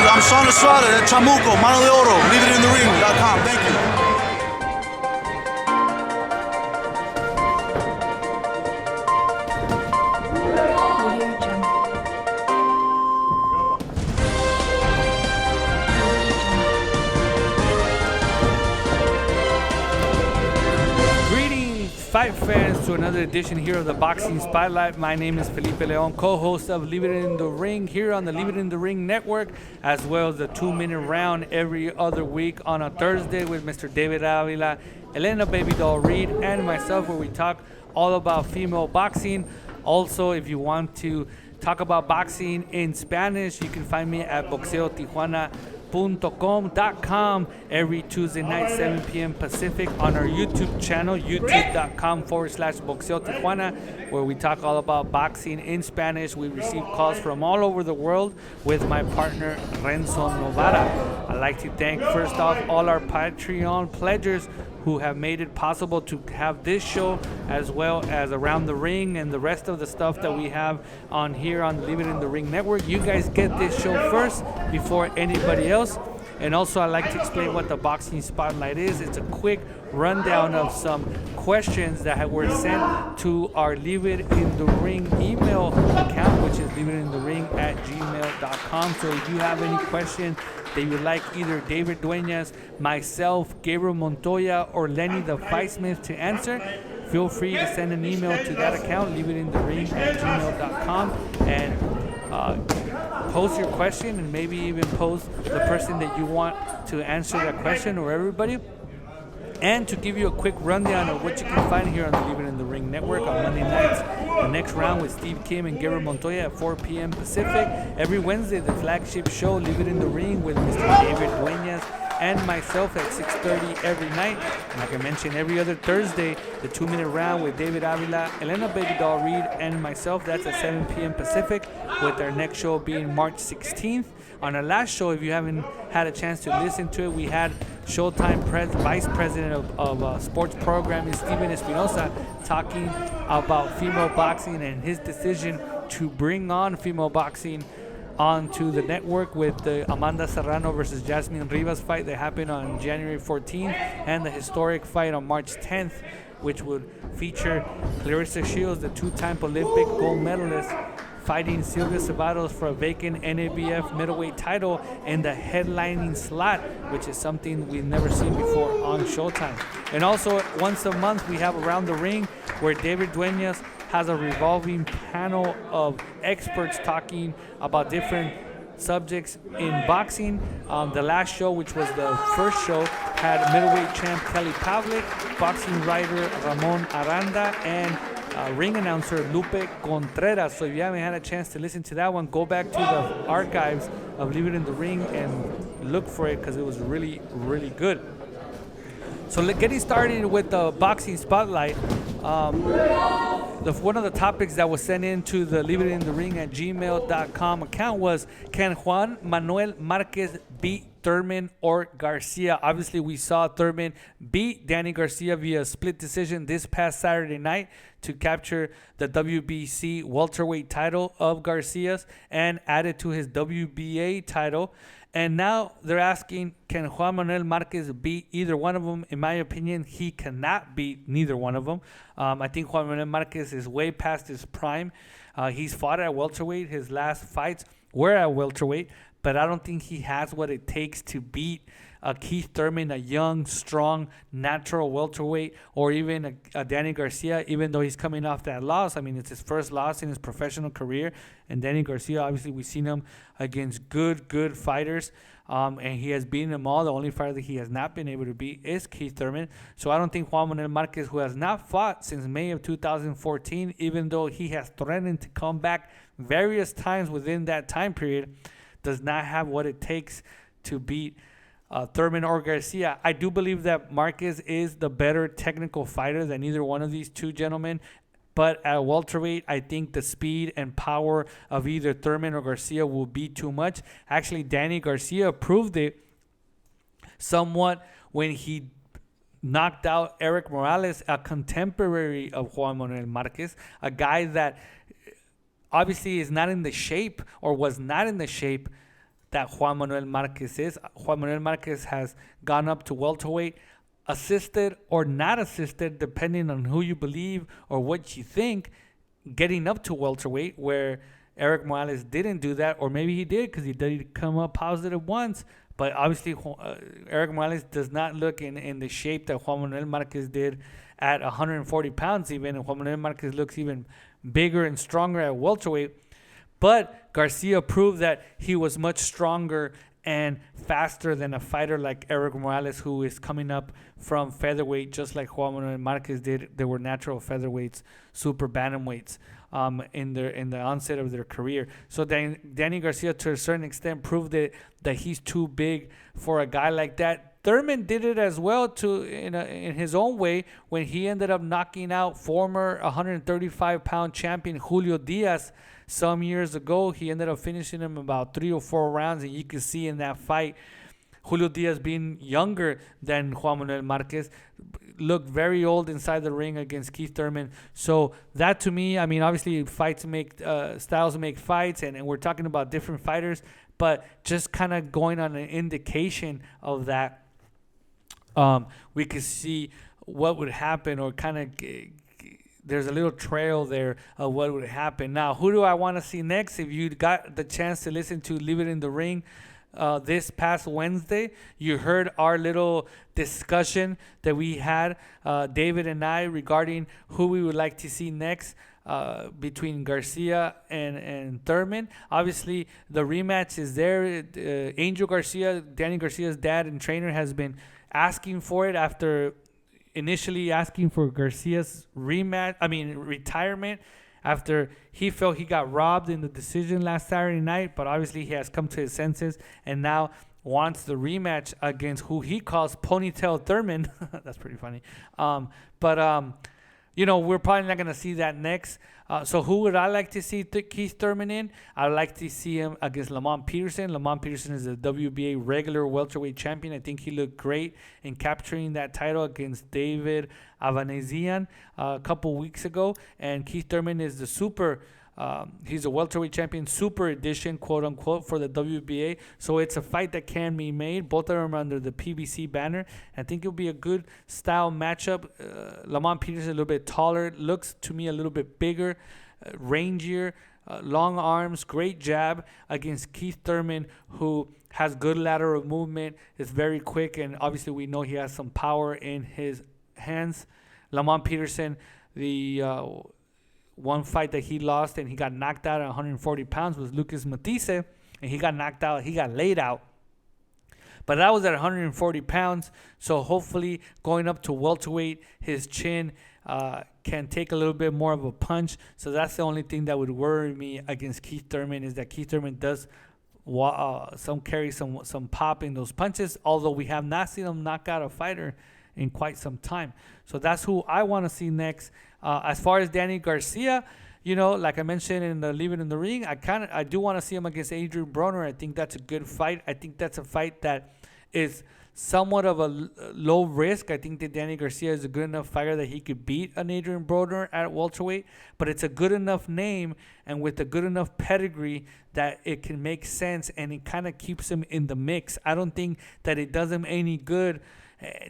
I'm Sean Estrada at Chamuco, Mano de Oro, leaveitinthering.com. Thank you. Fight fans, to another edition here of the Boxing Spotlight. My name is Felipe Leon, co-host of Leave It in the Ring here on the Leave It in the Ring network, as well as the 2-minute round every other week on a Thursday with Mr. David Avila, Elena Baby Doll Reed, and myself, where we talk all about female boxing. Also, if you want to talk about boxing in Spanish, you can find me at boxeotijuana.com every Tuesday night, 7 p.m. Pacific, on our YouTube channel, youtube.com/Boxeo Tijuana, where we talk all about boxing in Spanish. We receive calls from all over the world with my partner, Renzo Novara. I'd like to thank, first off, all our Patreon pledgers who have made it possible to have this show, as well as Around the Ring and the rest of the stuff that we have on here on the Leave It in the Ring network. You guys get this show first before anybody else. And also, I'd like to explain what the Boxing Spotlight is. It's a quick rundown of some questions that were sent to our Leave It in the Ring email account, which is leaveitinthering@gmail.com. So if you have any question that you would like either David Duenas, myself, Gabriel Montoya, or Lenny the Fightsmith to answer, feel free to send an email to that account, leaveitinthering@gmail.com, and post your question, and maybe even post the person that you want to answer that question, or everybody. And to give you a quick rundown of what you can find here on the Leave It in the Ring network on Monday nights, the next round with Steve Kim and Gabriel Montoya at 4 p.m. Pacific. Every Wednesday, the flagship show, Leave It in the Ring, with Mr. David Duenas and myself at 6:30 every night. And like I mentioned, every other Thursday, the 2-minute round with David Avila, Elena Baby Doll Reed, and myself. That's at 7 p.m. Pacific, with our next show being March 16th. On our last show, if you haven't had a chance to listen to it, we had Showtime Vice President of Sports Programming, Steven Espinosa, talking about female boxing and his decision to bring on female boxing onto the network with the Amanda Serrano versus Jasmine Rivas fight that happened on January 14th, and the historic fight on March 10th, which would feature Clarissa Shields, the 2-time Olympic gold medalist, fighting Silvia Ceballos for a vacant NABF middleweight title in the headlining slot, which is something we've never seen before on Showtime. And also, once a month, we have Around the Ring, where David Duenas has a revolving panel of experts talking about different subjects in boxing. The last show, which was the first show, had middleweight champ Kelly Pavlik, boxing writer Ramon Aranda, and ring announcer Lupe Contreras. So if you haven't had a chance to listen to that one, go back to the archives of Leave It in the Ring and look for it, because it was really, really good. So getting started with the Boxing Spotlight, one of the topics that was sent in to the Leave It in the Ring at gmail.com account was, can Juan Manuel Marquez beat Thurman or Garcia? Obviously, we saw Thurman beat Danny Garcia via split decision this past Saturday night to capture the WBC welterweight title of Garcia's and add it to his WBA title. And now they're asking, can Juan Manuel Marquez beat either one of them? In my opinion, he cannot beat neither one of them. I think Juan Manuel Marquez is way past his prime. He's fought at welterweight. His last fights were at welterweight, but I don't think he has what it takes to beat Keith Thurman, a young, strong, natural welterweight, or even a Danny Garcia, even though he's coming off that loss. I mean, it's his first loss in his professional career. And Danny Garcia, obviously, we've seen him against good fighters, and he has beaten them all. The only fighter that he has not been able to beat is Keith Thurman. So I don't think Juan Manuel Marquez, who has not fought since May of 2014, even though he has threatened to come back various times within that time period, does not have what it takes to beat Thurman or Garcia. I do believe that Marquez is the better technical fighter than either one of these two gentlemen. But at welterweight, I think the speed and power of either Thurman or Garcia will be too much. Actually, Danny Garcia proved it somewhat when he knocked out Eric Morales, a contemporary of Juan Manuel Marquez, a guy that obviously is not in the shape, or was not in the shape, that Juan Manuel Marquez is. Juan Manuel Marquez has gone up to welterweight, assisted or not assisted, depending on who you believe or what you think, getting up to welterweight, where Eric Morales didn't do that, or maybe he did because he did come up positive once. But obviously, Eric Morales does not look in the shape that Juan Manuel Marquez did at 140 pounds even. And Juan Manuel Marquez looks even bigger and stronger at welterweight. But Garcia proved that he was much stronger and faster than a fighter like Eric Morales, who is coming up from featherweight, just like Juan Manuel Marquez did. They were natural featherweights, super bantamweights in the onset of their career. So Danny Garcia, to a certain extent, proved that he's too big for a guy like that. Thurman did it as well in his own way when he ended up knocking out former 135-pound champion Julio Diaz some years ago. He ended up finishing him about 3 or 4 rounds, and you can see in that fight, Julio Diaz, being younger than Juan Manuel Marquez, looked very old inside the ring against Keith Thurman. So that, to me, I mean, obviously styles make fights, and we're talking about different fighters, but just kind of going on an indication of that, we could see what would happen, or kind of there's a little trail there of what would happen. Now, who do I want to see next? If you got the chance to listen to Leave It in the Ring this past Wednesday, you heard our little discussion that we had, David and I, regarding who we would like to see next between Garcia and Thurman. Obviously, the rematch is there. Angel Garcia, Danny Garcia's dad and trainer, has been asking for it after initially asking for Garcia's retirement, after he felt he got robbed in the decision last Saturday night. But obviously he has come to his senses and now wants the rematch against who he calls Ponytail Thurman. That's pretty funny. We're probably not going to see that next. So who would I like to see Keith Thurman in? I'd like to see him against Lamont Peterson. Lamont Peterson is a WBA regular welterweight champion. I think he looked great in capturing that title against David Avanezian a couple weeks ago. And Keith Thurman is the he's a welterweight champion, super edition, quote unquote, for the WBA. So it's a fight that can be made. Both of them are under the PBC banner. I think it'll be a good style matchup. Lamont Peterson, a little bit taller, looks to me a little bit bigger, rangier, long arms, great jab, against Keith Thurman, who has good lateral movement, is very quick, and obviously we know he has some power in his hands. Lamont Peterson, the one fight that he lost and he got knocked out at 140 pounds was Lucas Matisse, and he got knocked out. He got laid out. But that was at 140 pounds. So hopefully going up to welterweight, his chin can take a little bit more of a punch. So that's the only thing that would worry me against Keith Thurman, is that Keith Thurman does carry some pop in those punches, although we have not seen him knock out a fighter in quite some time. So that's who I want to see next. As far as Danny Garcia, like I mentioned in the Leave It in the Ring, I do want to see him against Adrian Broner. I think that's a good fight. I think that's a fight that is somewhat of a low risk. I think that Danny Garcia is a good enough fighter that he could beat an Adrian Broner at welterweight, but it's a good enough name and with a good enough pedigree that it can make sense, and it kind of keeps him in the mix. I don't think that it does him any good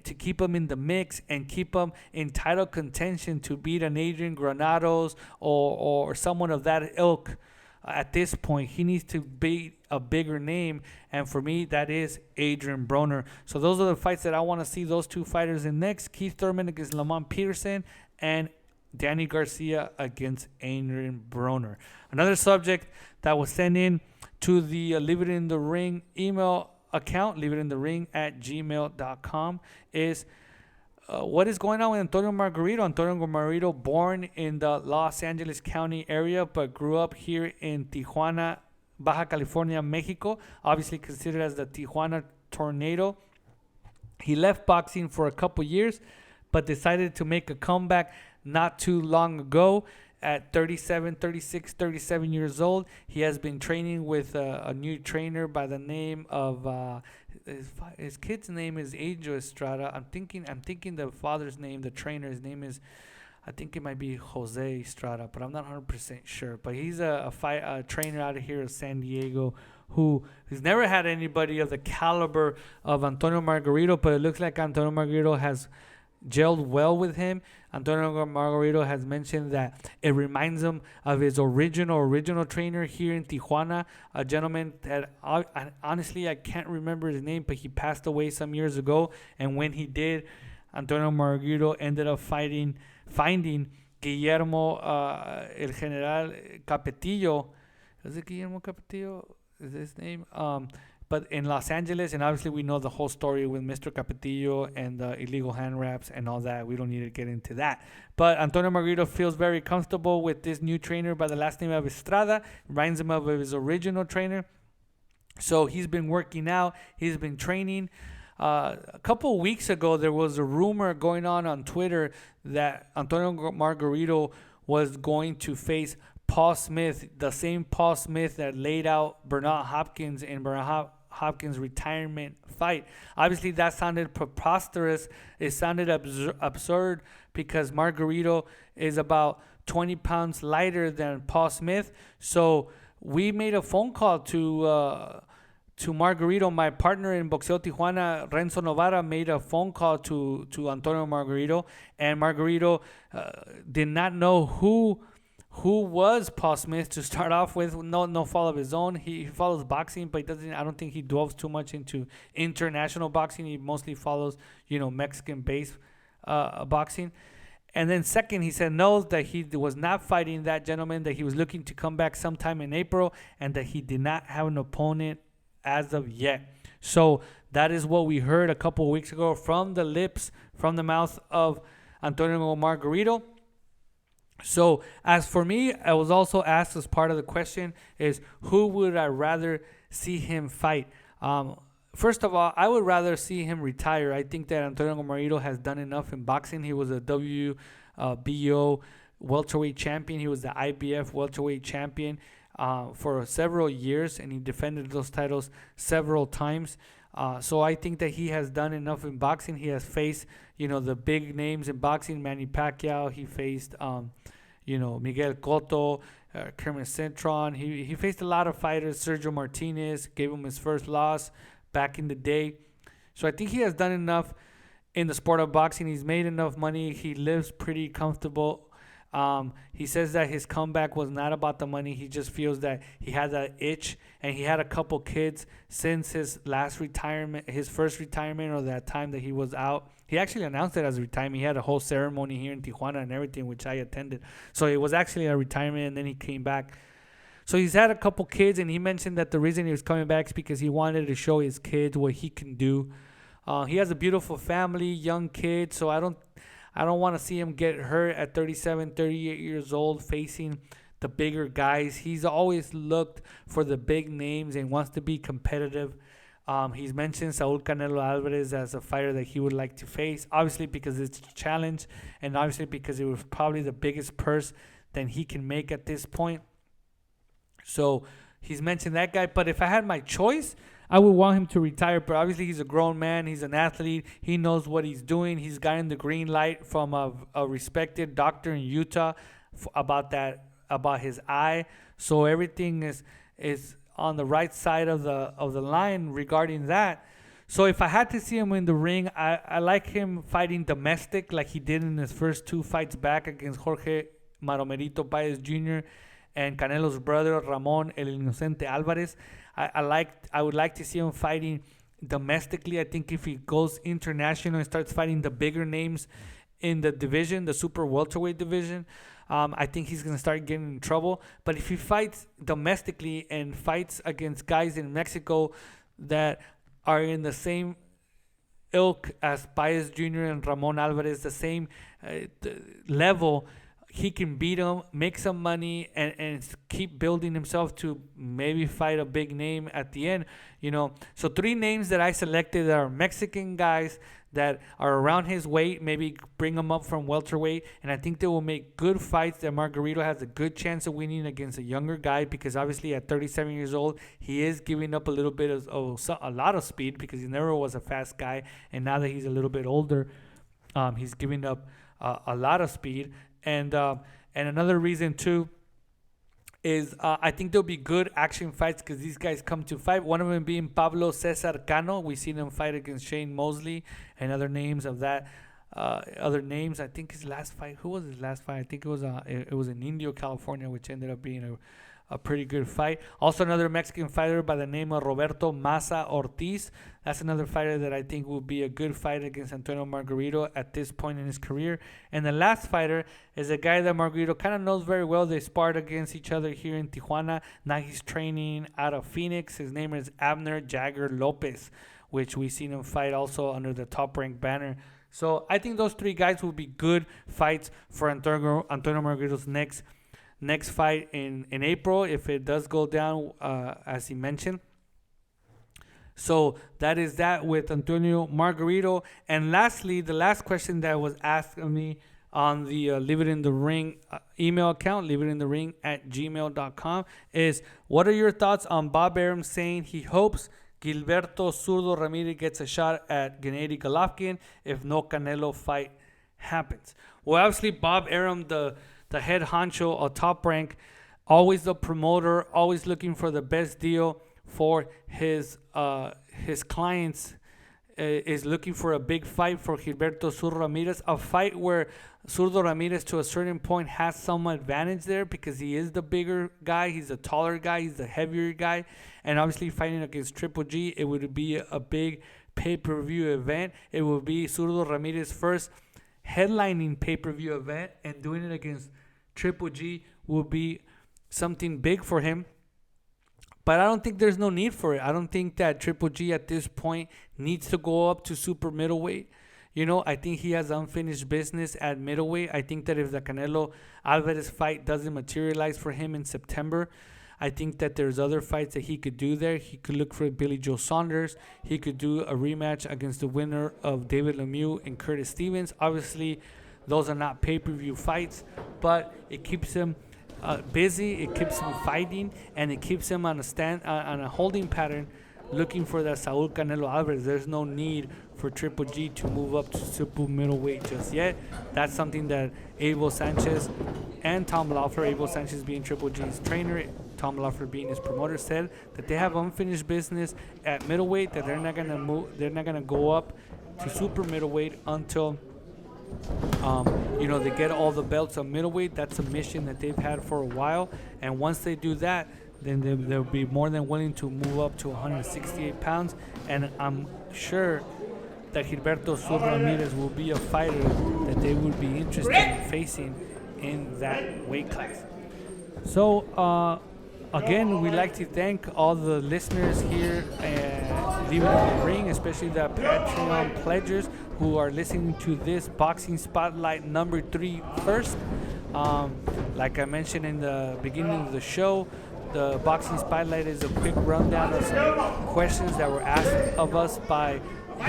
to keep him in the mix and keep him in title contention to beat an Adrian Granados or someone of that ilk. At this point, he needs to beat a bigger name, and for me, that is Adrian Broner. So those are the fights that I want to see those two fighters in next: Keith Thurman against Lamont Peterson, and Danny Garcia against Adrian Broner. Another subject that was sent in to the Leave It in the Ring email account, leaveitinthering@gmail.com, is what is going on with Antonio Margarito? Antonio Margarito, born in the Los Angeles County area, but grew up here in Tijuana, Baja California, Mexico, obviously considered as the Tijuana Tornado. He left boxing for a couple years, but decided to make a comeback not too long ago. At 37 years old, he has been training with a new trainer by the name of his kid's name is Angel Estrada. I'm thinking the father's name, the trainer's name is, I think it might be Jose Estrada, but I'm not 100% sure. But he's a trainer out of here in San Diego who's never had anybody of the caliber of Antonio Margarito, but it looks like Antonio Margarito has gelled well with him. Antonio Margarito has mentioned that it reminds him of his original trainer here in Tijuana, a gentleman that honestly I can't remember his name, but he passed away some years ago. And when he did, Antonio Margarito ended up finding Guillermo, el General Capetillo. Is it Guillermo Capetillo? Is his name? But in Los Angeles, and obviously we know the whole story with Mr. Capetillo and the illegal hand wraps and all that. We don't need to get into that. But Antonio Margarito feels very comfortable with this new trainer by the last name of Estrada. Reminds him of his original trainer. So he's been working out. He's been training. A couple of weeks ago, there was a rumor going on Twitter that Antonio Margarito was going to face Paul Smith, the same Paul Smith that laid out Bernard Hopkins in Bernard Hopkins' retirement fight. Obviously, that sounded preposterous. It sounded absurd because Margarito is about 20 pounds lighter than Paul Smith. So we made a phone call to Margarito. My partner in Boxeo Tijuana, Renzo Novara, made a phone call to Antonio Margarito, and Margarito did not know who was Paul Smith to start off with. No fault of his own. He follows boxing, but I don't think he delves too much into international boxing. He mostly follows, Mexican-based boxing. And then second, he said no, that he was not fighting that gentleman, that he was looking to come back sometime in April, and that he did not have an opponent as of yet. So that is what we heard a couple of weeks ago from the mouth of Antonio Margarito. So as for me, I was also asked as part of the question is who would I rather see him fight? First of all, I would rather see him retire. I think that Antonio Margarito has done enough in boxing. He was a WBO welterweight champion. He was the IBF welterweight champion for several years, and he defended those titles several times. So I think that he has done enough in boxing. He has faced, the big names in boxing, Manny Pacquiao. He faced, Miguel Cotto, Kermit Cintron. He faced a lot of fighters. Sergio Martinez gave him his first loss back in the day. So I think he has done enough in the sport of boxing. He's made enough money. He lives pretty comfortable. He says that his comeback was not about the money. He just feels that he had that itch, and he had a couple kids since his last retirement, his first retirement, or that time that he was out. He actually announced it as a retirement. He had a whole ceremony here in Tijuana and everything, which I attended. So it was actually a retirement, and then he came back. So he's had a couple kids, and he mentioned that the reason he was coming back is because he wanted to show his kids what he can do. He has a beautiful family, young kids, so I don't want to see him get hurt at 37, 38 years old facing the bigger guys. He's always looked for the big names and wants to be competitive. He's mentioned Saul Canelo Alvarez as a fighter that he would like to face, obviously because it's a challenge, and obviously because it was probably the biggest purse that he can make at this point. So he's mentioned that guy. But if I had my choice, I would want him to retire. But obviously he's a grown man. He's an athlete. He knows what he's doing. He's gotten the green light from a respected doctor in Utah about his eye. So everything is on the right side of the line regarding that. So if I had to see him in the ring, I like him fighting domestic like he did in his first two fights back against Jorge Maromerito Paez Jr. and Canelo's brother Ramon El Inocente Alvarez. I would like to see him fighting domestically. I think if he goes international and starts fighting the bigger names in the division, the super welterweight division, I think he's going to start getting in trouble. But if he fights domestically and fights against guys in Mexico that are in the same ilk as Paez Jr. and Ramon Alvarez, the same level, he can beat him, make some money, and keep building himself to maybe fight a big name at the end. So three names that I selected are Mexican guys that are around his weight, maybe bring him up from welterweight, and I think they will make good fights that Margarito has a good chance of winning against a younger guy, because obviously at 37 years old, he is giving up a little bit of a lot of speed because he never was a fast guy, and now that he's a little bit older, he's giving up a lot of speed. And another reason too is I think there'll be good action fights because these guys come to fight. One of them being Pablo Cesar Cano. We've seen him fight against Shane Mosley and other names of that. Other names. I think his last fight. Who was his last fight? I think it was in Indio, California, which ended up being a pretty good fight. Also, another Mexican fighter by the name of Roberto Maza Ortiz. That's another fighter that I think will be a good fight against Antonio Margarito at this point in his career. And the last fighter is a guy that Margarito kind of knows very well. They sparred against each other here in Tijuana. Now he's training out of Phoenix. His name is Abner Jagger Lopez, which we've seen him fight also under the Top Rank banner. So I think those three guys will be good fights for Antonio Margarito's next fight in April, if it does go down as he mentioned. So that is that with Antonio Margarito. And lastly, the last question that was asked of me on the Leave It in the Ring email account, leaveitinthering@gmail.com, is what are your thoughts on Bob Arum saying he hopes Gilberto Zurdo Ramirez gets a shot at Gennady Golovkin if no Canelo fight happens? Well, obviously Bob Arum, the head honcho of Top Rank, always the promoter, always looking for the best deal for his clients, is looking for a big fight for Gilberto Zurdo Ramirez, a fight where Zurdo Ramirez to a certain point has some advantage there because he is the bigger guy, he's a taller guy, he's the heavier guy, and obviously fighting against Triple G, it would be a big pay-per-view event. It would be Zurdo Ramirez's first headlining pay-per-view event, and doing it against Triple G will be something big for him. But I don't think there's no need for it. I don't think that Triple G at this point needs to go up to super middleweight. I think he has unfinished business at middleweight. I think that if the Canelo Alvarez fight doesn't materialize for him in September, I think that there's other fights that he could do there. He could look for Billy Joe Saunders. He could do a rematch against the winner of David Lemieux and Curtis Stevens. Obviously, those are not pay-per-view fights, but it keeps him busy. It keeps him fighting, and it keeps him on a holding pattern, looking for that Saul Canelo Alvarez. There's no need for Triple G to move up to super middleweight just yet. That's something that Abel Sanchez and Tom Loeffler, Abel Sanchez being Triple G's trainer, Tom Loeffler being his promoter, said that they have unfinished business at middleweight, that they're not gonna move, they're not gonna go up to super middleweight until they get all the belts of middleweight. That's a mission that they've had for a while, and once they do that, then they'll be more than willing to move up to 168 pounds, and I'm sure that Gilberto Zurdo Ramirez will be a fighter that they would be interested in facing in that weight class. So again, we'd like to thank all the listeners here at Leave It in the Ring, especially the Patreon pledgers who are listening to this Boxing Spotlight number 3 first. Like I mentioned in the beginning of the show, the Boxing Spotlight is a quick rundown of some questions that were asked of us by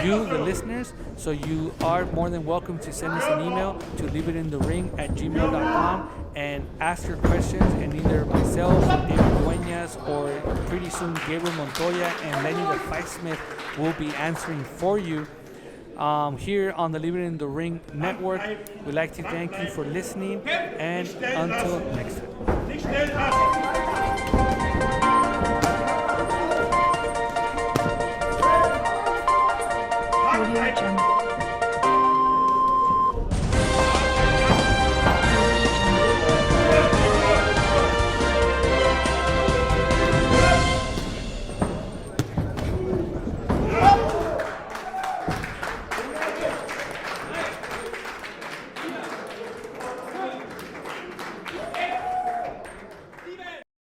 you, the listeners. So you are more than welcome to send us an email to leaveitinthering@gmail.com and ask your questions, and either myself, David Dueñas, or pretty soon Gabriel Montoya and Lenny the Fight Smith will be answering for you here on the Leave It in the Ring network. We'd like to thank you for listening, and until next time.